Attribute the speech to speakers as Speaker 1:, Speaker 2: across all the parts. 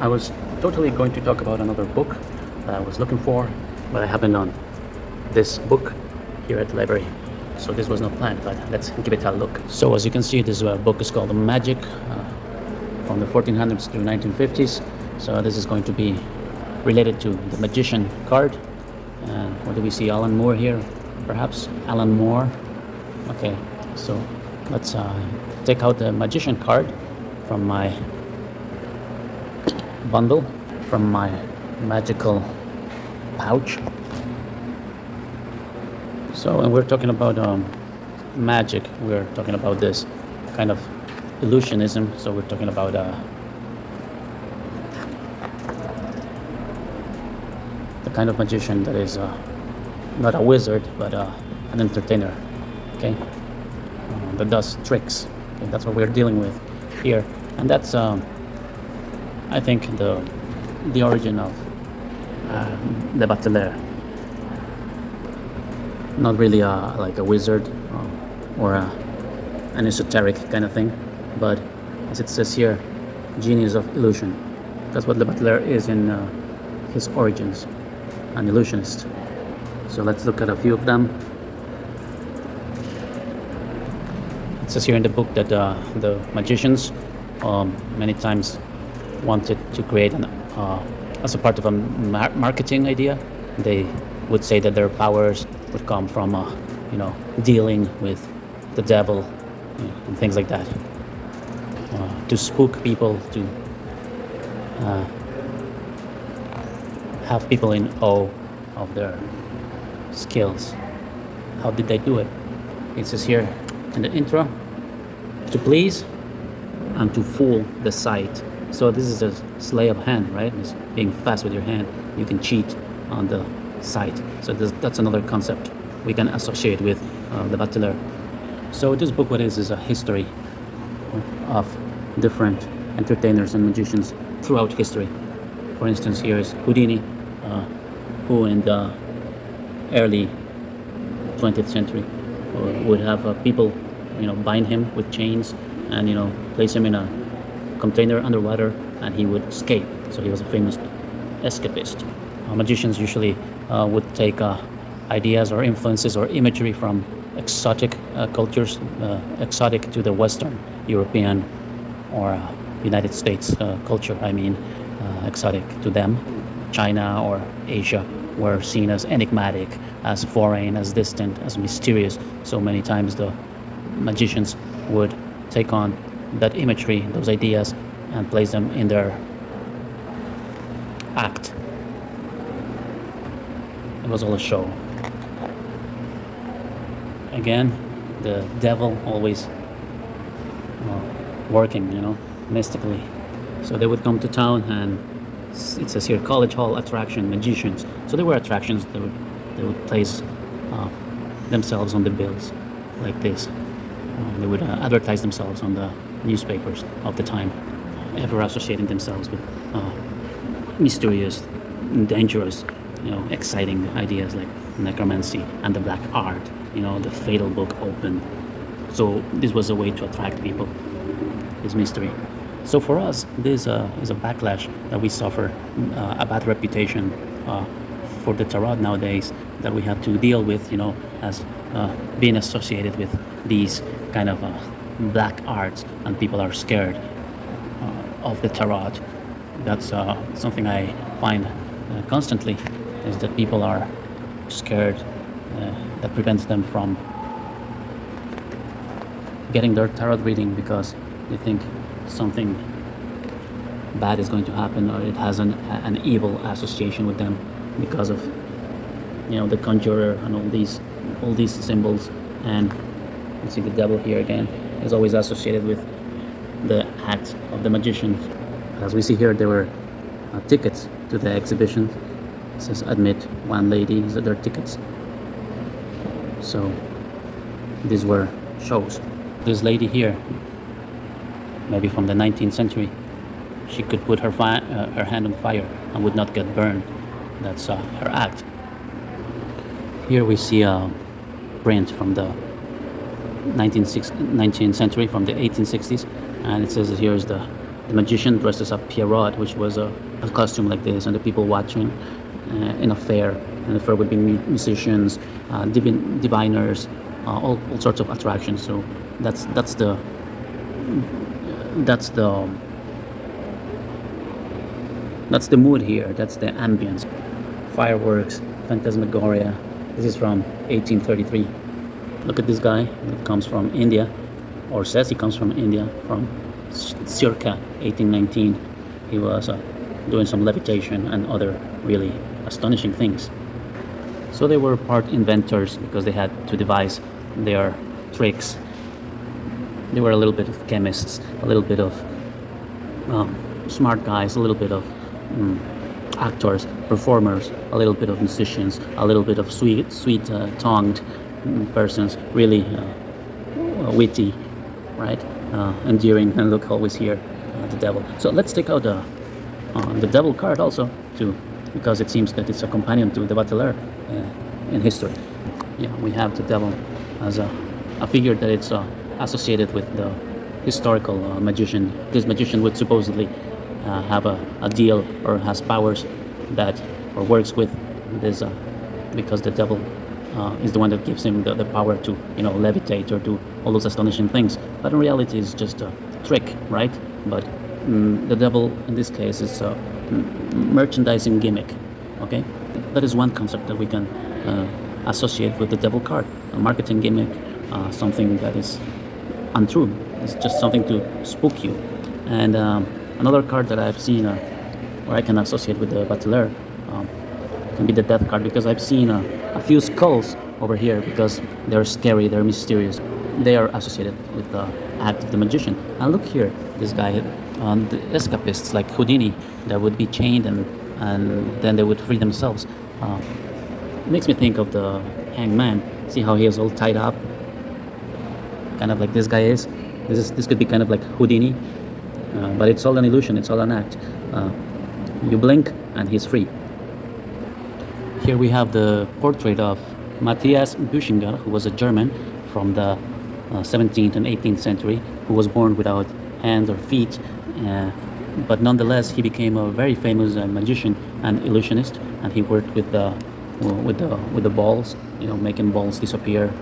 Speaker 1: I was totally going to talk about another book that I was looking for, but I happened on this book here at the library. So this was not planned, but let's give it a look. So as you can see, this book is called Magic from the 1400s to 1950s. So this is going to be related to the magician card. And what do we see? Alan Moore here, perhaps? Alan Moore. Okay, so let's take out the magician card from my bundle, from my magical pouch. So, and we're talking about magic. We're talking about this kind of illusionism. So we're talking about the kind of magician that is not a wizard, but an entertainer. Okay, that does tricks. Okay? That's what we're dealing with here, and that's I think the origin of el.bateleur. Not really like a wizard or an esoteric kind of thing, but as it says here, genius of illusion. That's what el.bateleur is in his origins, an illusionist. So let's look at a few of them. It says here in the book that the magicians many times wanted to create as a part of a marketing idea. They would say that their powers would come from dealing with the devil, and things like that, to spook people, to have people in awe of their skills. How did they do it? It says here in the intro, to please and to fool the sight. So this is a sleight of hand, right? It's being fast with your hand. You can cheat on the sight. So that's another concept we can associate with el.bateleur. So this book, what is a history of different entertainers and magicians throughout history. For instance, here is Houdini, who in the early 20th century would have people bind him with chains and place him in a container underwater, and he would escape. So he was a famous escapist. Magicians usually would take ideas or influences or imagery from exotic cultures, exotic to the Western European or United States culture. I mean, exotic to them. China or Asia were seen as enigmatic, as foreign, as distant, as mysterious. So many times the magicians would take on that imagery, those ideas, and place them in their act. It was all a show. Again, the devil always working, mystically. So they would come to town, and it says here, college hall attraction, magicians. So there were attractions. They would place themselves on the bills like this. They would advertise themselves on the newspapers of the time, ever associating themselves with mysterious, dangerous, exciting ideas like necromancy and the black art, the fatal book open. So this was a way to attract people, this mystery. So for us, this is a backlash that we suffer, a bad reputation for the tarot nowadays that we have to deal with, as being associated with these kind of black arts, and people are scared of the tarot. That's something I find constantly, is that people are scared. That prevents them from getting their tarot reading because they think something bad is going to happen, or it has an evil association with them because of the conjurer and all these symbols. And you see the devil here again is always associated with the act of the magician. As we see here, there were tickets to the exhibition. It says admit one lady. These are their tickets. So these were shows. This lady here, maybe from the 19th century, she could put her hand on fire and would not get burned. That's her act. Here we see a print from the 19th century, from the 1860s, and it says that here's the the magician dresses up Pierrot, which was a costume like this, and the people watching in a fair. And the fair would be musicians, diviners, all sorts of attractions. So that's the that's the that's the mood here. That's the ambience. Fireworks, phantasmagoria. This is from 1833. Look at this guy. He comes from India, or says he comes from India, from circa 1819. He was doing some levitation and other really astonishing things. So they were part inventors because they had to devise their tricks. They were a little bit of chemists, a little bit of smart guys, a little bit of actors, performers, a little bit of musicians, a little bit of sweet-tongued persons, really witty, right? Endearing, and look, always here, the devil. So let's take out the devil card also, too, because it seems that it's a companion to the bateleur in history. Yeah, we have the devil as a figure that it's associated with the historical magician. This magician would supposedly have a deal or has powers that, or works with this, because the devil is the one that gives him the power to, levitate or do all those astonishing things. But in reality, it's just a trick, right? But the devil in this case is a merchandising gimmick. Okay, that is one concept that we can associate with the devil card, a marketing gimmick, something that is untrue. It's just something to spook you. And another card that I've seen, or I can associate with the bateleur, can be the death card, because I've seen a few skulls over here because they're scary, they're mysterious. They are associated with the act of the magician. And look here, this guy, the escapists like Houdini that would be chained and then they would free themselves. It makes me think of the hanged man. See how he is all tied up, kind of like this guy is. This could be kind of like Houdini, but it's all an illusion. It's all an act. You blink and he's free. Here we have the portrait of Matthias Büchinger, who was a German from the 17th and 18th century, who was born without hands or feet, but nonetheless he became a very famous magician and illusionist, and he worked with the balls, making balls disappear,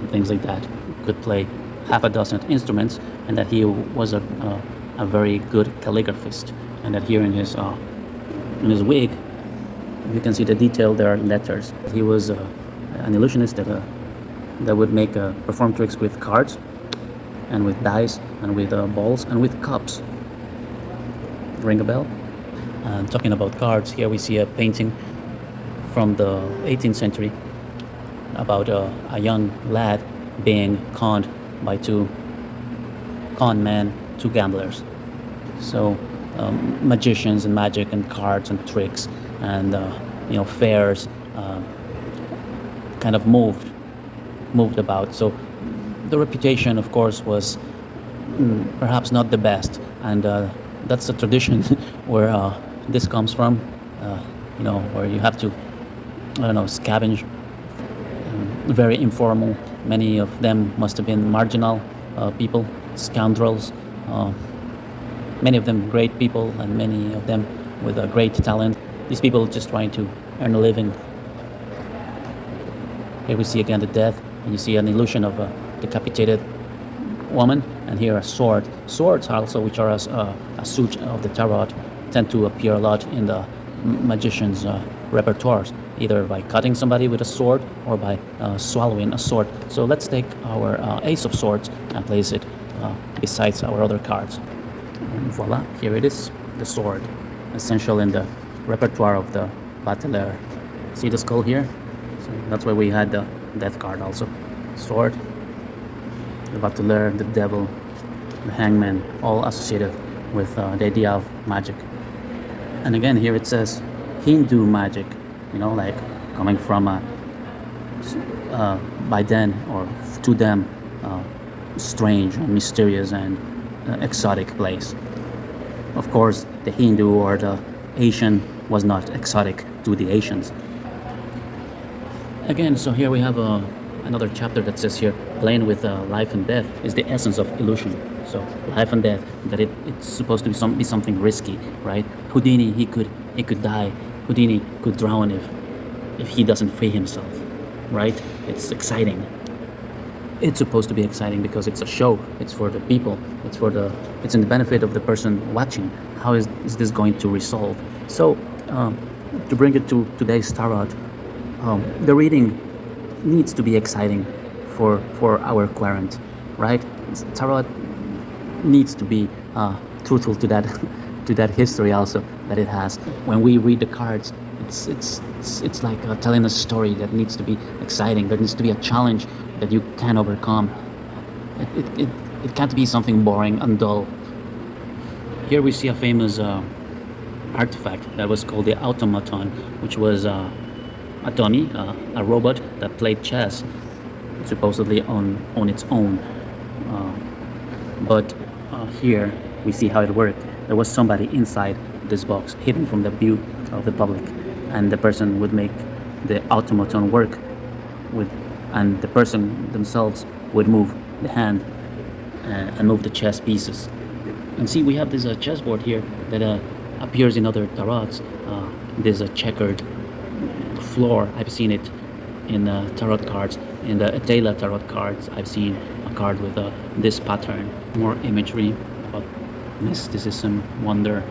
Speaker 1: things like that. Could play half a dozen instruments, and that he was a very good calligraphist, and that here in his wig you can see the detail. There are letters. He was an illusionist that would perform tricks with cards and with dice and with balls and with cups. Ring a bell? Talking about cards, here we see a painting from the 18th century about a young lad being conned by two con men, two gamblers. So magicians and magic and cards and tricks and fairs kind of moved about. So the reputation, of course, was perhaps not the best, and that's a tradition where this comes from. Where you have to, scavenge. Very informal. Many of them must have been marginal people, scoundrels. Many of them great people, and many of them with a great talent. These people just trying to earn a living. Here we see again the death, and you see an illusion of a decapitated woman, and here a sword. Swords also, which are a suit of the tarot, tend to appear a lot in the magician's repertoires, either by cutting somebody with a sword or by swallowing a sword. So let's take our ace of swords and place it besides our other cards. And voila, here it is, the sword, essential in the repertoire of the bateleur. See the skull here? So that's why we had the death card also. Sword, the bateleur, the devil, the hangman, all associated with the idea of magic. And again, here it says Hindu magic, like coming from by then or to them strange and mysterious and exotic place. Of course, the Hindu or the Asian was not exotic to the Asians. Again, so here we have another chapter that says here, playing with life and death is the essence of illusion. So life and death, that it's supposed to be something risky, right? Houdini, he could die. Houdini could drown if he doesn't free himself, right? It's exciting. It's supposed to be exciting because it's a show. It's for the people. It's in the benefit of the person watching. How is this going to resolve? So to bring it to today's tarot, the reading needs to be exciting for our querent, right? Tarot needs to be truthful to that to that history also that it has. When we read the cards, it's like telling a story that needs to be exciting. There needs to be a challenge that you can overcome. It can't be something boring and dull. Here we see a famous artifact that was called the automaton, which was a dummy, a robot that played chess, supposedly on its own. But here we see how it worked. There was somebody inside this box, hidden from the view of the public, and the person would make the automaton work with, and the person themselves would move the hand and move the chess pieces. And see, we have this chessboard here that appears in other tarots. There's a checkered floor. I've seen it in tarot cards. In the el.bateleur tarot cards, I've seen a card with this pattern. More imagery about mysticism, wonder,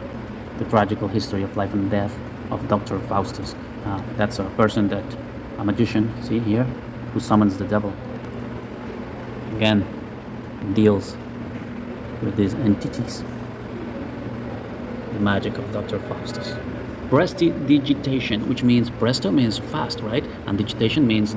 Speaker 1: the tragical history of life and death of Dr. Faustus. That's a person that, a magician, see here, who summons the devil. Again, deals with these entities. The magic of Dr. Faustus. Prestidigitation, which means presto means fast, right? And digitation means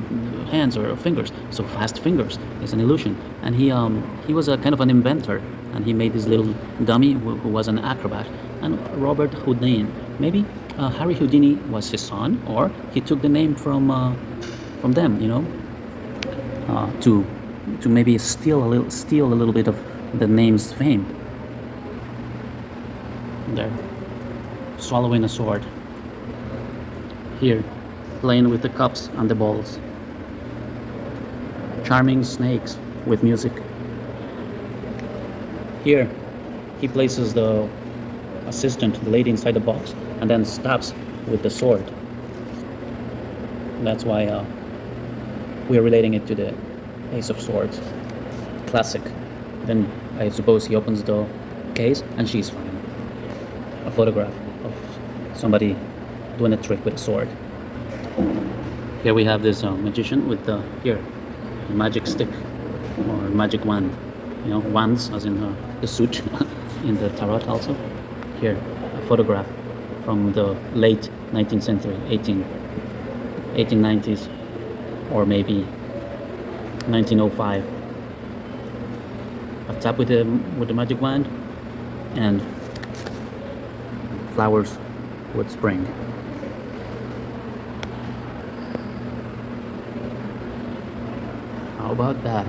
Speaker 1: hands or fingers. So fast fingers is an illusion. And he was a kind of an inventor, and he made this little dummy who was an acrobat. And Robert Houdin, maybe Harry Houdini was his son, or he took the name from them, you know, to maybe steal a little bit of the name's fame. There, swallowing a sword. Here, playing with the cups and the balls. Charming snakes with music. Here, he places the assistant, the lady inside the box, and then stabs with the sword. That's why we're relating it to the Ace of Swords. Classic. Then I suppose he opens the case and she's fine. A photograph of somebody doing a trick with a sword. Here we have this magician with the magic stick or magic wand. You know, wands as in the suit in the tarot also. Here, a photograph from the late 19th century, 1890s, or maybe 1905. A tap with the magic wand, and flowers would spring. How about that?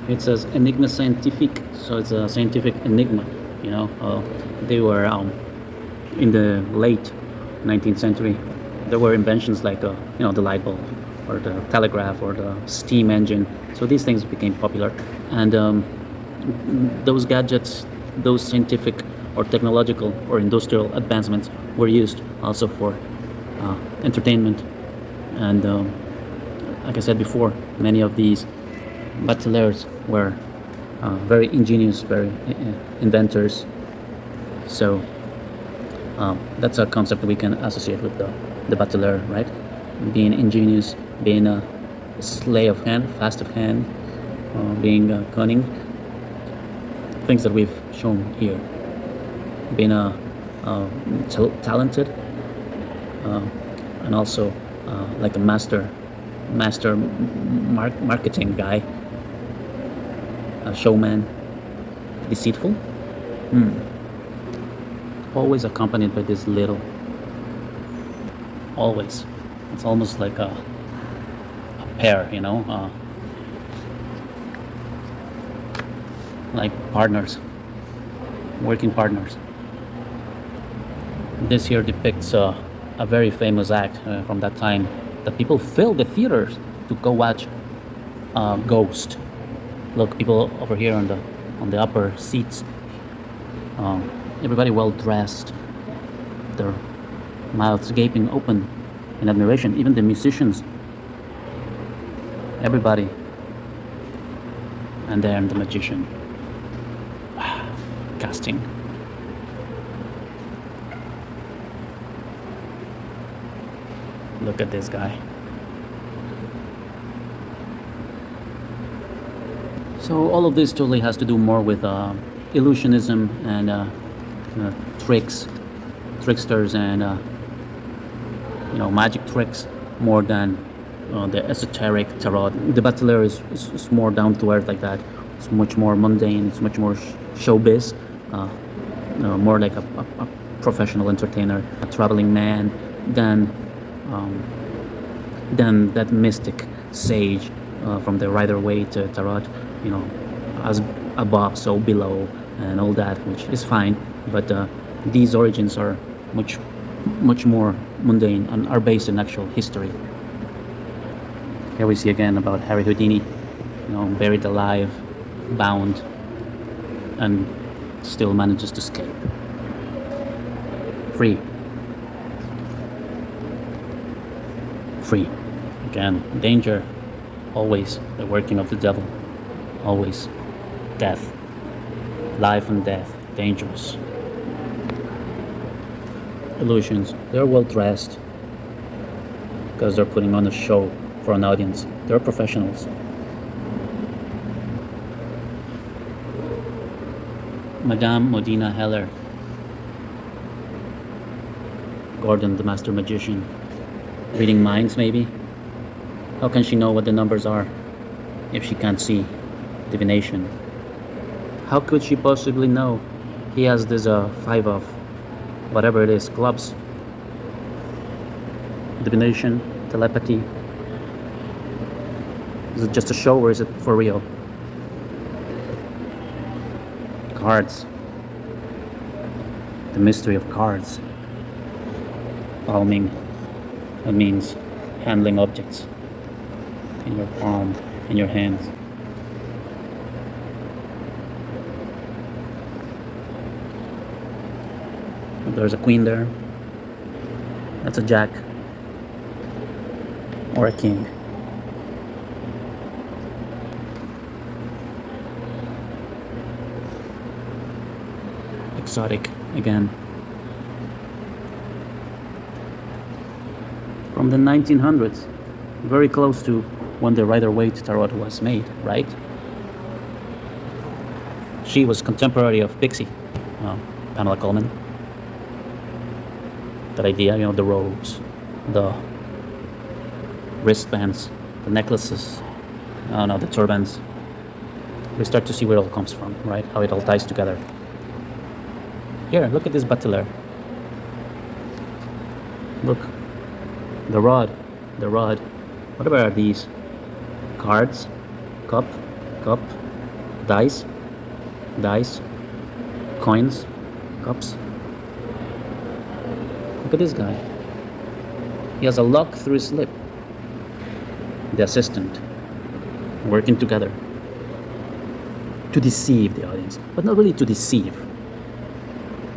Speaker 1: It says Enigma Scientifique, so it's a scientific enigma. You know, they were in the late 19th century. There were inventions like you know, the light bulb, or the telegraph, or the steam engine. So these things became popular, and those gadgets, those scientific or technological or industrial advancements were used also for entertainment. And like I said before, many of these bateleurs were very ingenious, very inventors. So that's a concept we can associate with the bateleur, right? Being ingenious, being a slay of hand, fast of hand, being cunning. Things that we've shown here. Being talented, and also like a master marketing guy, a showman, deceitful. Always accompanied by this little. Always, it's almost like a pair, you know, like partners, working partners. This here depicts a very famous act from that time, that people fill the theaters to go watch Ghost. Look, people over here on the upper seats. Everybody well dressed, their mouths gaping open in admiration. Even the musicians, everybody. And then the magician. Casting. Look at this guy. So all of this totally has to do more with illusionism and tricks, tricksters, and magic tricks more than the esoteric tarot. The bateleur is more down to earth like that. It's much more mundane. It's much more showbiz, more like a professional entertainer, a traveling man, than that mystic sage from the Rider-Waite tarot. As above, so below, and all that, which is fine. But these origins are much more mundane and are based in actual history. Here we see again about Harry Houdini, buried alive, bound, and still manages to escape. Free. Free. Again, danger. Always the working of the devil. Always death. Life and death. Dangerous. Illusions. They're well dressed because they're putting on a show for an audience. They're professionals. Madame Modena Heller. Gordon, the master magician. Reading minds, maybe? How can she know what the numbers are if she can't see? Divination. How could she possibly know? He has this 5 of whatever it is, clubs. Divination, telepathy. Is it just a show or is it for real? Cards. The mystery of cards. Palming. That means handling objects in your palm, in your hands. There's a queen there. That's a jack. Or a king. Exotic again. From the 1900s. Very close to when the Rider-Waite tarot was made, right? She was contemporary of Pixie, Pamela Coleman. That idea, the robes, the wristbands, the necklaces, the turbans. We start to see where it all comes from, right? How it all ties together. Here, look at this bateleur. Look, the rod. Whatever are these? Cards, cup, dice, coins, cups. Look at this guy. He has a lock through his lip. The assistant. Working together. To deceive the audience. But not really to deceive.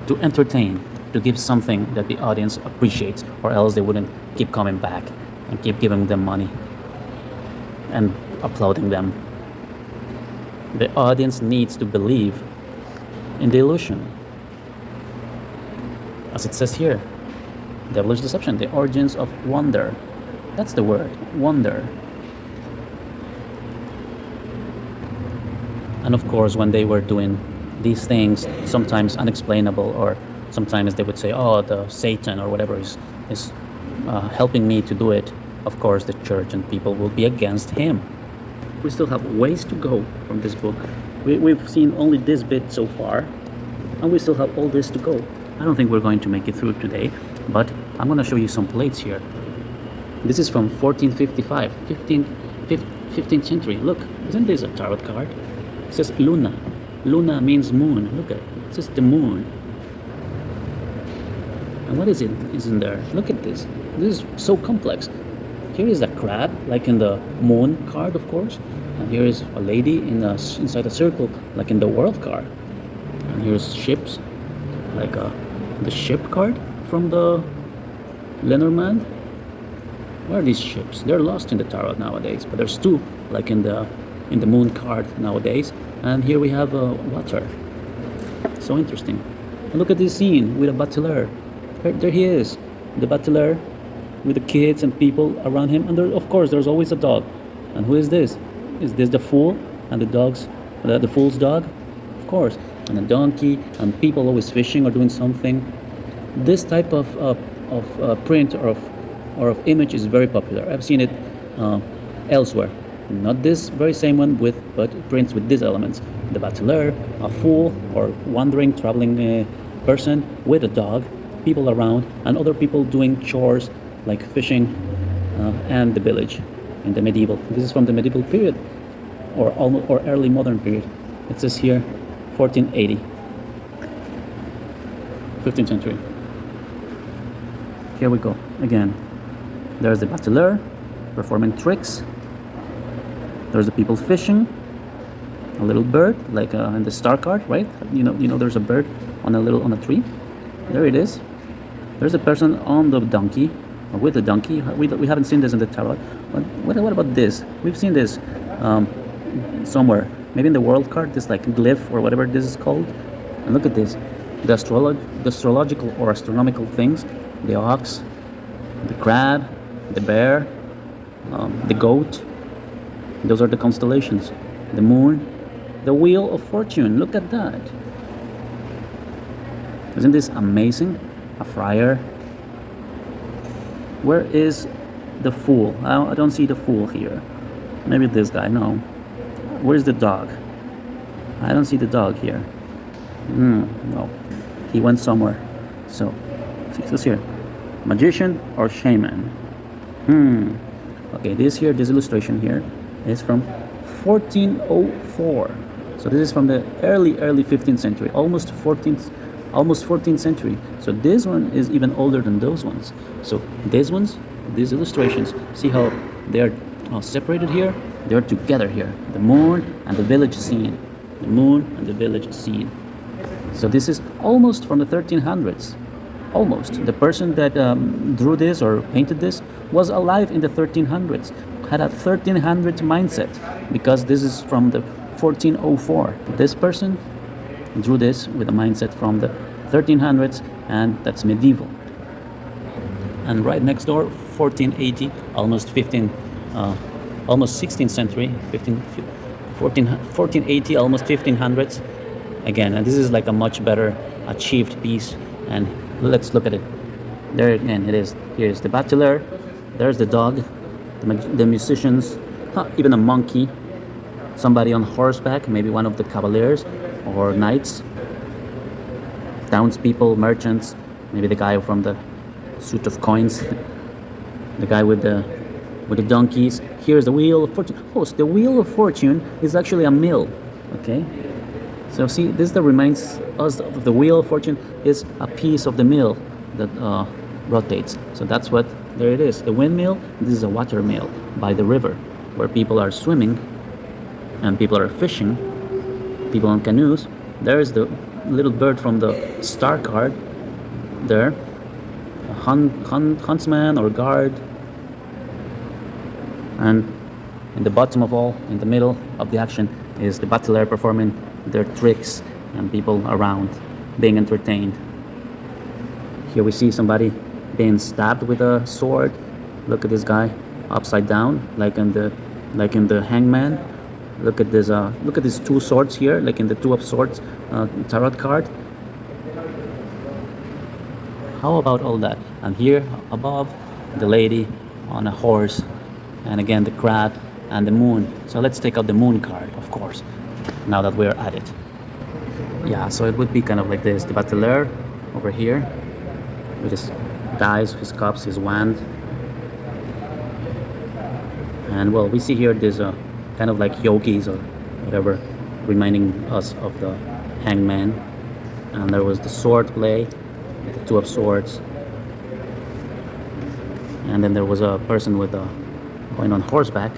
Speaker 1: To entertain. To give something that the audience appreciates. Or else they wouldn't keep coming back. And keep giving them money. And applauding them. The audience needs to believe in the illusion. As it says here. Devilish deception, the origins of wonder. That's the word, wonder. And of course, when they were doing these things, sometimes unexplainable, or sometimes they would say, the Satan or whatever is helping me to do it. Of course, the church and people will be against him. We still have ways to go from this book. We've seen only this bit so far, and we still have all this to go. I don't think we're going to make it through today, but I'm going to show you some plates here. This is from 1455, 15th century. Look, isn't this a tarot card? It says Luna. Luna means moon. Look at it. It says the moon. And what is it? Isn't there? Look at this. This is so complex. Here is a crab, like in the moon card, of course. And here is a lady inside a circle, like in the world card. And here's ships, like the ship card from the Lenormand. Where are these ships? They're lost in the tarot nowadays, but there's two, like in the moon card nowadays. And here we have water. So interesting. And look at this scene with a bateleur. There he is, the bateleur, with the kids and people around him. And there, of course, there's always a dog. And who is this? Is this the fool and the fool's dog? Of course. And a donkey and people always fishing or doing something. This type of print or of image is very popular. I've seen it elsewhere. Not this very same one, but prints with these elements. The bateleur, a fool or wandering, traveling person with a dog, people around, and other people doing chores like fishing, and the village in the medieval. This is from the medieval period, or early modern period. It says here 1480, 15th century. Here we go again. There's the bateleur performing tricks. There's the people fishing. A little bird, like in the star card, right? You know, there's a bird on a tree. There it is. There's a person on the donkey, or with the donkey. We haven't seen this in the tarot. But what about this? We've seen this somewhere. Maybe in the world card, this like glyph or whatever this is called. And look at this. The astrological or astronomical things. The ox, the crab, the bear, the goat. Those are the constellations. The moon, the wheel of fortune. Look at that. Isn't this amazing? A friar. Where is the fool? I don't see the fool here. Maybe this guy. No. Where's the dog? I don't see the dog here. No. He went somewhere. So, it says here, magician or shaman. Okay, this illustration here is from 1404. So this is from the early 15th century, almost 14th century. So this one is even older than those ones. So these illustrations, see how they are separated here? They are together here. The moon and the village scene. The moon and the village scene. So this is almost from the 1300s. Almost. The person that drew this or painted this was alive in the 1300s. Had a 1300 mindset, because this is from the 1404. This person drew this with a mindset from the 1300s, and that's medieval. And right next door, 1480, almost 16th century, 1480, almost 1500s. Again, and this is like a much better achieved piece. And let's look at it. There again, it is. Here's the bateleur. There's the dog. The musicians, even a monkey, somebody on horseback, maybe one of the cavaliers or knights, townspeople, merchants, maybe the guy from the suit of coins, the guy with the donkeys. Here's the wheel of fortune. Oh, so the wheel of fortune is actually a mill. Okay, so see, this that reminds us of the wheel of fortune is a piece of the mill that rotates. So that's what. There it is, the windmill. This is a water mill by the river, where people are swimming and people are fishing, people on canoes. There's the little bird from the star card there, a huntsman or guard. And in the bottom of all, in the middle of the action, is the bateleur performing their tricks and people around being entertained. Here we see somebody being stabbed with a sword. Look at this guy upside down, like in the hangman. Look at this. Look at these two swords here, like in the two of swords tarot card. How about all that? And here above, the lady on a horse, and again the crab and the moon. So let's take out the moon card, of course, now that we're at it. Yeah, so it would be kind of like this. The bateleur over here with his dice, his cups, his wand. And well, we see here there's a kind of like yogis or whatever, reminding us of the hangman. And there was the sword play, the two of swords. and then there was a person with a going on horseback,